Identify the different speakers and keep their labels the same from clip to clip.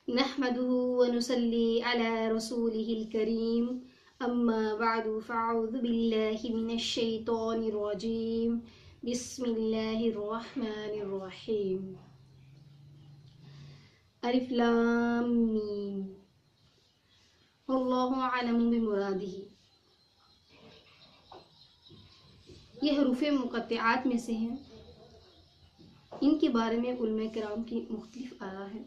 Speaker 1: نحمده ونصلي على رسوله الكريم أما بعد فأعوذ بالله من الشيطان الرجيم بسم الله الرحمن الرحيم ألف لام ميم والله أعلم بمراده. یہ حروف مقطعات میں سے ہیں. ان کے بارے میں علماء کرام کی مختلف آراء ہیں.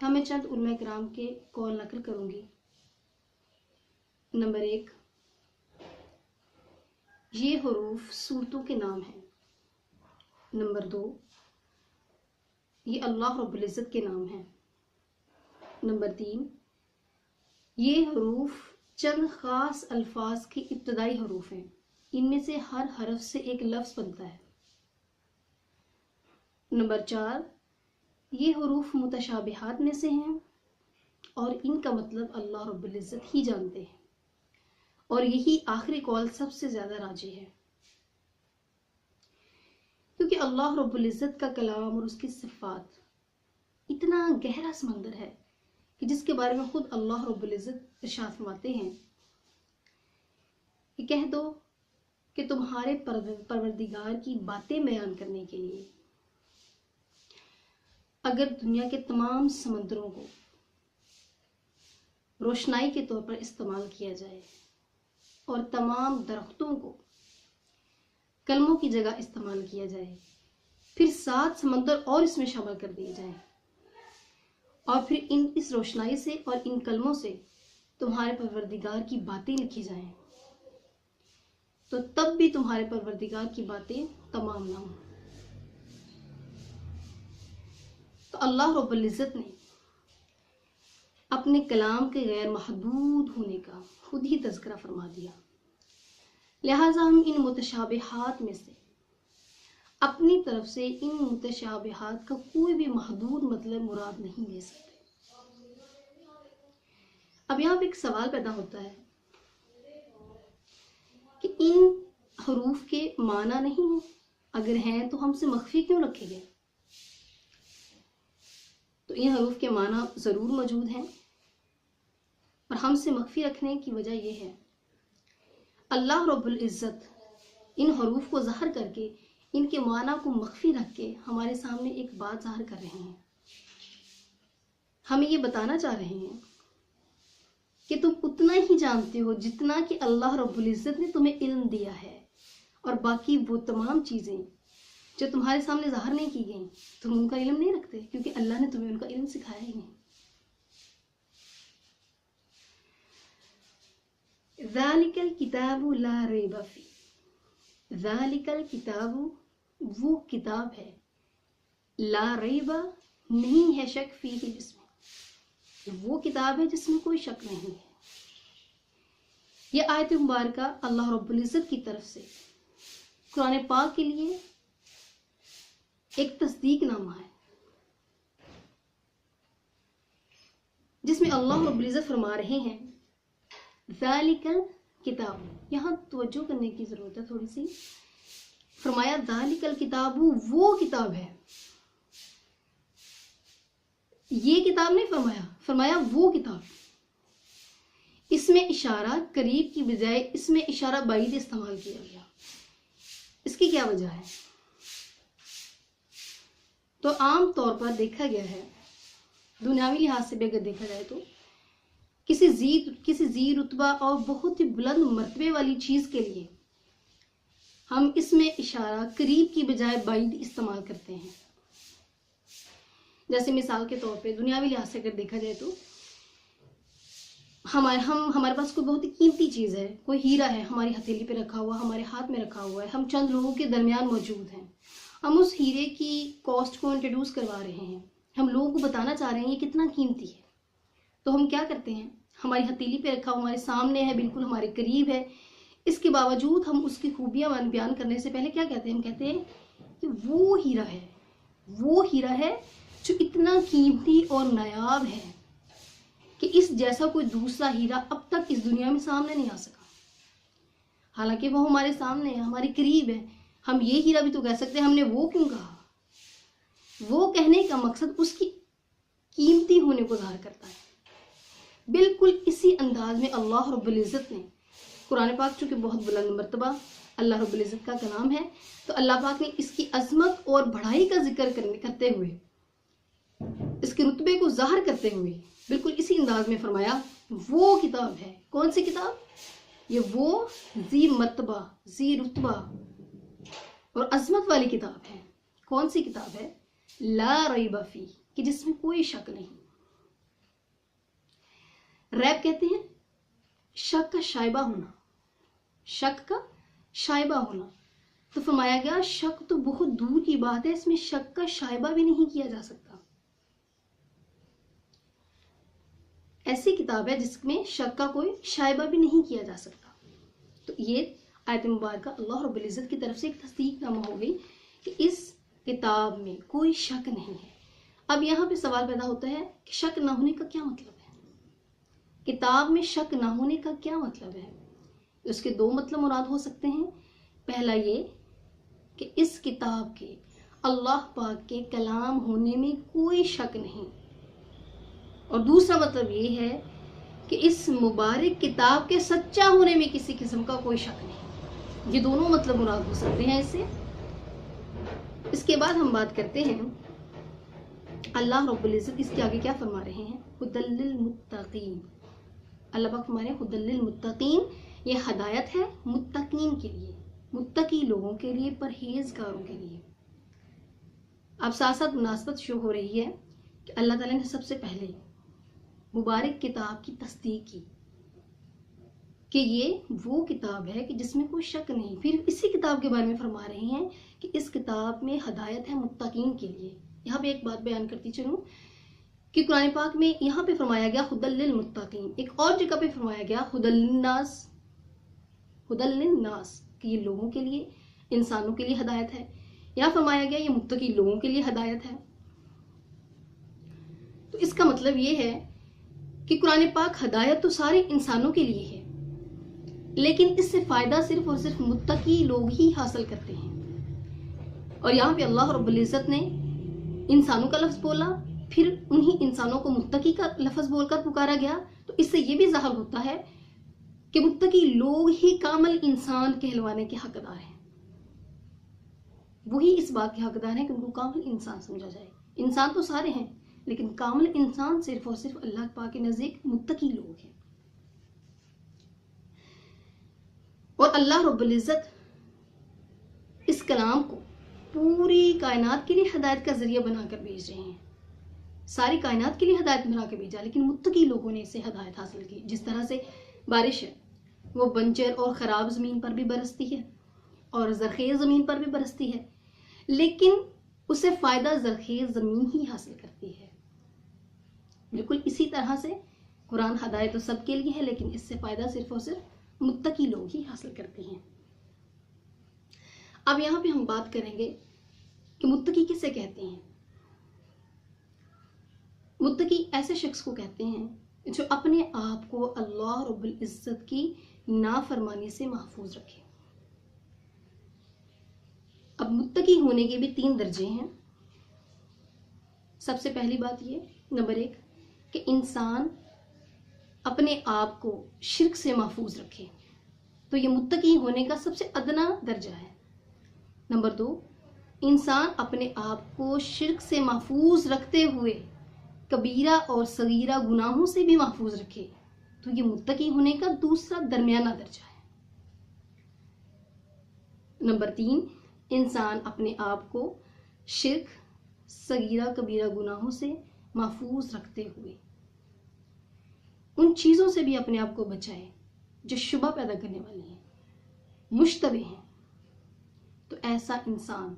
Speaker 1: میں چند علماء کرام کے قول نقل کروں گی. نمبر 1، یہ حروف صورتوں کے نام ہیں. نمبر 2، یہ اللہ رب العزت کے نام ہیں. نمبر 3، یہ حروف چند خاص الفاظ کے ابتدائی حروف ہیں. ان میں سے ہر حرف سے ایک لفظ بنتا ہے. نمبر 4، یہ حروف متشابہات میں سے ہیں اور ان کا مطلب اللہ رب العزت ہی جانتے ہیں، اور یہی آخری قول سب سے زیادہ راجح ہے، کیونکہ اللہ رب العزت کا کلام اور اس کی صفات اتنا گہرا سمندر ہے کہ جس کے بارے میں خود اللہ رب العزت ارشاد فرماتے ہیں کہ کہہ دو کہ تمہارے پروردگار کی باتیں بیان کرنے کے لیے اگر دنیا کے تمام سمندروں کو روشنائی کے طور پر استعمال کیا جائے اور تمام درختوں کو کلموں کی جگہ استعمال کیا جائے، پھر 7 سمندر اور اس میں شامل کر دیے جائیں، اور پھر اس روشنائی سے اور ان کلموں سے تمہارے پروردگار کی باتیں لکھی جائیں، تو تب بھی تمہارے پروردگار کی باتیں تمام نہ ہوں. تو اللہ رب العزت نے اپنے کلام کے غیر محدود ہونے کا خود ہی تذکرہ فرما دیا. لہٰذا ہم ان متشابہات میں سے اپنی طرف سے ان متشابہات کا کوئی بھی محدود مطلب مراد نہیں لے سکتے. اب یہاں پہ ایک سوال پیدا ہوتا ہے کہ ان حروف کے معنی نہیں ہیں، اگر ہیں تو ہم سے مخفی کیوں رکھے گئے؟ تو ان حروف کے معنی ضرور موجود ہیں، اور ہم سے مخفی رکھنے کی وجہ یہ ہے اللہ رب العزت ان حروف کو ظاہر کر کے ان کے معنی کو مخفی رکھ کے ہمارے سامنے ایک بات ظاہر کر رہے ہیں. ہمیں یہ بتانا چاہ رہے ہیں کہ تم اتنا ہی جانتے ہو جتنا کہ اللہ رب العزت نے تمہیں علم دیا ہے، اور باقی وہ تمام چیزیں جو تمہارے سامنے ظاہر نہیں کی گئیں تم ان کا علم نہیں رکھتے، کیونکہ اللہ نے تمہیں ان کا علم سکھایا ہی نہیں. ذالک الکتاب لا ریب فیہ، ذالک الکتاب وہ کتاب ہے، لا ریب نہیں ہے شک فیہ جس میں، وہ کتاب ہے جس میں کوئی شک نہیں ہے. یہ آیت مبارکہ اللہ رب العزت کی طرف سے قرآن پاک کے لیے ایک تصدیق نامہ ہے، جس میں اللہ رب العزت فرما رہے ہیں ذالک الکتاب. یہاں توجہ کرنے کی ضرورت ہے تھوڑی سی. فرمایا ذالک الکتاب وہ کتاب ہے، یہ کتاب نہیں فرمایا، فرمایا وہ کتاب. اس میں اشارہ قریب کی بجائے اس میں اشارہ بعید استعمال کیا گیا. اس کی کیا وجہ ہے؟ تو عام طور پر دیکھا گیا ہے، دنیاوی لحاظ سے بھی اگر دیکھا جائے تو کسی ذی رتبہ اور بہت ہی بلند مرتبے والی چیز کے لیے ہم اس میں اشارہ قریب کی بجائے بعید استعمال کرتے ہیں. جیسے مثال کے طور پہ دنیاوی لحاظ سے اگر دیکھا جائے تو ہمارے پاس کوئی بہت ہی قیمتی چیز ہے، کوئی ہیرا ہے ہماری ہتھیلی پہ رکھا ہوا، ہمارے ہاتھ میں رکھا ہوا ہے، ہم چند لوگوں کے درمیان موجود ہیں، ہم اس ہیرے کی کاسٹ کو انٹروڈیوس کروا رہے ہیں، ہم لوگوں کو بتانا چاہ رہے ہیں یہ کتنا قیمتی ہے. تو ہم کیا کرتے ہیں، ہماری ہتھیلی پہ رکھا ہمارے سامنے ہے، بالکل ہمارے قریب ہے، اس کے باوجود ہم اس کی خوبیاں بیان کرنے سے پہلے کیا کہتے ہیں؟ ہم کہتے ہیں کہ وہ ہیرا ہے جو اتنا قیمتی اور نایاب ہے کہ اس جیسا کوئی دوسرا ہیرا اب تک اس دنیا میں سامنے نہیں آ سکا. حالانکہ وہ ہمارے سامنے ہے، ہمارے قریب ہے. ہم یہ ہیرا بھی تو کہہ سکتے ہیں، ہم نے وہ کیوں کہا؟ وہ کہنے کا مقصد اس کی قیمتی ہونے کو ظاہر کرتا ہے۔ بالکل اسی انداز میں اللہ رب العزت نے قرآن پاک چونکہ بہت بلند مرتبہ اللہ رب العزت کا کلام ہے، تو اللہ پاک نے اس کی عظمت اور بڑائی کا ذکر کرتے ہوئے، اس کے رتبے کو ظاہر کرتے ہوئے بالکل اسی انداز میں فرمایا وہ کتاب ہے۔ کون سی کتاب؟ یہ وہ ذی مرتبہ، ذی رتبہ اور عظمت والی کتاب ہے۔ کون سی کتاب ہے؟ لا ریب فی، کہ جس میں کوئی شک نہیں۔ ریب کہتے ہیں شک کا شائبہ ہونا، شک کا شائبہ ہونا، تو فرمایا گیا شک تو بہت دور کی بات ہے، اس میں شک کا شائبہ بھی نہیں کیا جا سکتا۔ ایسی کتاب ہے جس میں شک کا کوئی شائبہ بھی نہیں کیا جا سکتا۔ تو یہ آیت مبارکہ اللہ رب العزت کی طرف سے ایک تصدیق نامہ ہو گئی کہ اس کتاب میں کوئی شک نہیں ہے۔ اب یہاں پہ سوال پیدا ہوتا ہے کہ شک نہ ہونے کا کیا مطلب ہے؟ کتاب میں شک نہ ہونے کا کیا مطلب ہے؟ اس کے دو مطلب مراد ہو سکتے ہیں۔ پہلا یہ کہ اس کتاب کے اللہ پاک کے کلام ہونے میں کوئی شک نہیں، اور دوسرا مطلب یہ ہے کہ اس مبارک کتاب کے سچا ہونے میں کسی قسم کا کوئی شک نہیں۔ یہ دونوں مطلب مراد ہو سکتے ہیں اس سے۔ اس کے بعد ہم بات کرتے ہیں اللہ رب العزت اس کے آگے کیا فرما رہے ہیں؟ ھدی للمتقین۔ اللہ پاک فرما رہے ہیں ھدی للمتقین، یہ ہدایت ہے متقین کے لیے، متقی لوگوں کے لیے، پرہیزگاروں کے لیے۔ اب ساتھ ساتھ مناسبت شو ہو رہی ہے کہ اللہ تعالیٰ نے سب سے پہلے مبارک کتاب کی تصدیق کی کہ یہ وہ کتاب ہے کہ جس میں کوئی شک نہیں۔ پھر اسی کتاب کے بارے میں فرما رہے ہیں کہ اس کتاب میں ہدایت ہے متقین کے لیے۔ یہاں پہ ایک بات بیان کرتی چلوں کہ قرآن پاک میں یہاں پہ فرمایا گیا ھدی للمتقین، ایک اور جگہ پہ فرمایا گیا ھدی للناس، ھدی للناس، کہ یہ لوگوں کے لیے، انسانوں کے لیے ہدایت ہے۔ یہاں فرمایا گیا یہ متقی لوگوں کے لیے ہدایت ہے۔ تو اس کا مطلب یہ ہے کہ قرآن پاک ہدایت تو سارے انسانوں کے لیے ہے، لیکن اس سے فائدہ صرف اور صرف متقی لوگ ہی حاصل کرتے ہیں۔ اور یہاں پہ اللہ رب العزت نے انسانوں کا لفظ بولا، پھر انہی انسانوں کو متقی کا لفظ بول کر پکارا گیا، تو اس سے یہ بھی ظاہر ہوتا ہے کہ متقی لوگ ہی کامل انسان کہلوانے کے حقدار ہیں۔ وہی اس بات کے حقدار ہیں کہ ان کو کامل انسان سمجھا جائے۔ انسان تو سارے ہیں، لیکن کامل انسان صرف اور صرف اللہ پاک کے نزدیک متقی لوگ ہیں۔ اور اللہ رب العزت اس کلام کو پوری کائنات کے لیے ہدایت کا ذریعہ بنا کر بھیج رہے ہیں۔ ساری کائنات کے لیے ہدایت بنا کے بھیجا، لیکن متقی لوگوں نے اس سے ہدایت حاصل کی۔ جس طرح سے بارش ہے وہ بنجر اور خراب زمین پر بھی برستی ہے اور زرخیز زمین پر بھی برستی ہے، لیکن اسے فائدہ زرخیز زمین ہی حاصل کرتی ہے۔ بالکل اسی طرح سے قرآن ہدایت تو سب کے لیے ہے، لیکن اس سے فائدہ صرف اور صرف متقی لوگ ہی حاصل کرتے ہیں۔ اب یہاں پہ ہم بات کریں گے کہ متقی کسے کہتے ہیں۔ متقی ایسے شخص کو کہتے ہیں جو اپنے آپ کو اللہ رب العزت کی نافرمانی سے محفوظ رکھے۔ اب متقی ہونے کے بھی 3 درجے ہیں۔ سب سے پہلی بات یہ، نمبر 1 کہ انسان اپنے آپ کو شرک سے محفوظ رکھے، تو یہ متقی ہونے کا سب سے ادنا درجہ ہے۔ نمبر 2، انسان اپنے آپ کو شرک سے محفوظ رکھتے ہوئے کبیرہ اور صغیرہ گناہوں سے بھی محفوظ رکھے، تو یہ متقی ہونے کا دوسرا درمیانہ درجہ ہے۔ نمبر 3، انسان اپنے آپ کو شرک، صغیرہ کبیرہ گناہوں سے محفوظ رکھتے ہوئے ان چیزوں سے بھی اپنے آپ کو بچائے جو شبہ پیدا کرنے والی ہیں، مشتبہ ہیں، تو ایسا انسان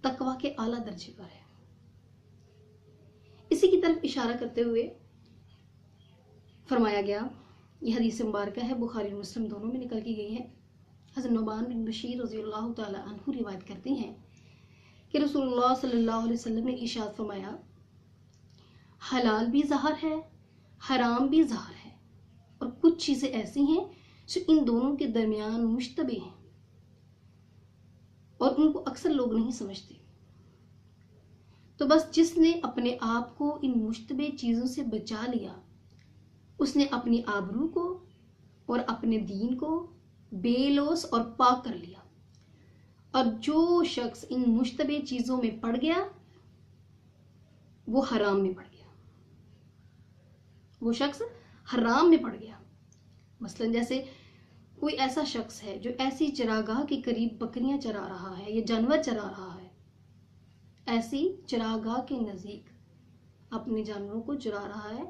Speaker 1: تقویٰ کے اعلیٰ درجے پر ہے۔ اسی کی طرف اشارہ کرتے ہوئے فرمایا گیا، یہ حدیث مبارکہ ہے، بخاری اور مسلم دونوں میں نکل کی گئی ہے۔ حضرت نعمان بن بشیر رضی اللہ تعالی عنہ روایت کرتے ہیں کہ رسول اللہ صلی اللہ علیہ وسلم نے ارشاد فرمایا، حلال بھی ظاہر ہے، حرام بھی ظاہر ہے، اور کچھ چیزیں ایسی ہیں جو ان دونوں کے درمیان مشتبہ ہیں اور ان کو اکثر لوگ نہیں سمجھتے۔ تو بس جس نے اپنے آپ کو ان مشتبہ چیزوں سے بچا لیا اس نے اپنی آبرو کو اور اپنے دین کو بے لوث اور پاک کر لیا، اور جو شخص ان مشتبہ چیزوں میں پڑ گیا وہ حرام میں پڑ گیا، وہ شخص حرام میں پڑ گیا۔ مثلا جیسے کوئی ایسا شخص ہے جو ایسی چراگاہ کے قریب بکریاں چرا رہا ہے یا جانور چرا رہا ہے، ایسی چراگاہ کے نزدیک اپنے جانوروں کو چرا رہا ہے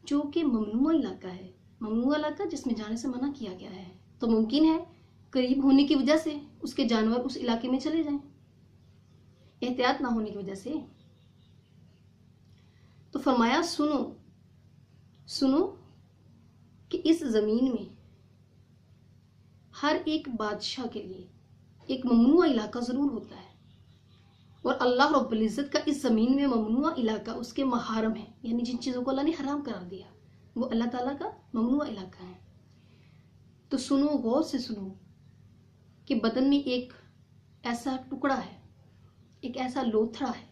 Speaker 1: جو کہ ممنوع علاقہ ہے، ممنوع علاقہ جس میں جانے سے منع کیا گیا ہے، تو ممکن ہے قریب ہونے کی وجہ سے اس کے جانور اس علاقے میں چلے جائیں، احتیاط نہ ہونے کی وجہ سے۔ تو فرمایا سنو سنو کہ اس زمین میں ہر ایک بادشاہ کے لیے ایک ممنوع علاقہ ضرور ہوتا ہے، اور اللہ رب العزت کا اس زمین میں ممنوع علاقہ اس کے محارم ہے، یعنی جن چیزوں کو اللہ نے حرام قرار دیا وہ اللہ تعالیٰ کا ممنوع علاقہ ہے۔ تو سنو، غور سے سنو کہ بدن میں ایک ایسا ٹکڑا ہے، ایک ایسا لوتھڑا ہے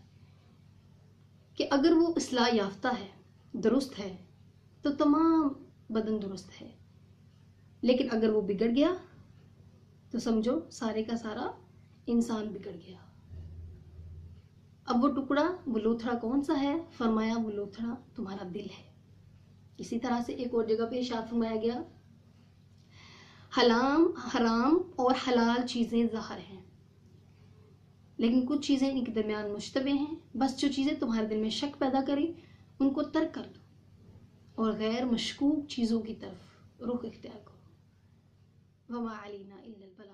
Speaker 1: کہ اگر وہ اصلاح یافتہ ہے، درست ہے، تو تمام بدن درست ہے، لیکن اگر وہ بگڑ گیا تو سمجھو سارے کا سارا انسان بگڑ گیا۔ اب وہ ٹکڑا، وہ لوتھڑا کون سا ہے؟ فرمایا وہ لوتھڑا تمہارا دل ہے۔ اسی طرح سے ایک اور جگہ پہ ارشاد فرمایا گیا حرام اور حلال چیزیں ظاہر ہیں، لیکن کچھ چیزیں ان کے درمیان مشتبہ ہیں، بس جو چیزیں تمہارے دل میں شک پیدا کریں ان کو ترک کر دو اور غیر مشکوک چیزوں کی طرف رخ اختیار کرو۔ وما علینا الا البلاغ۔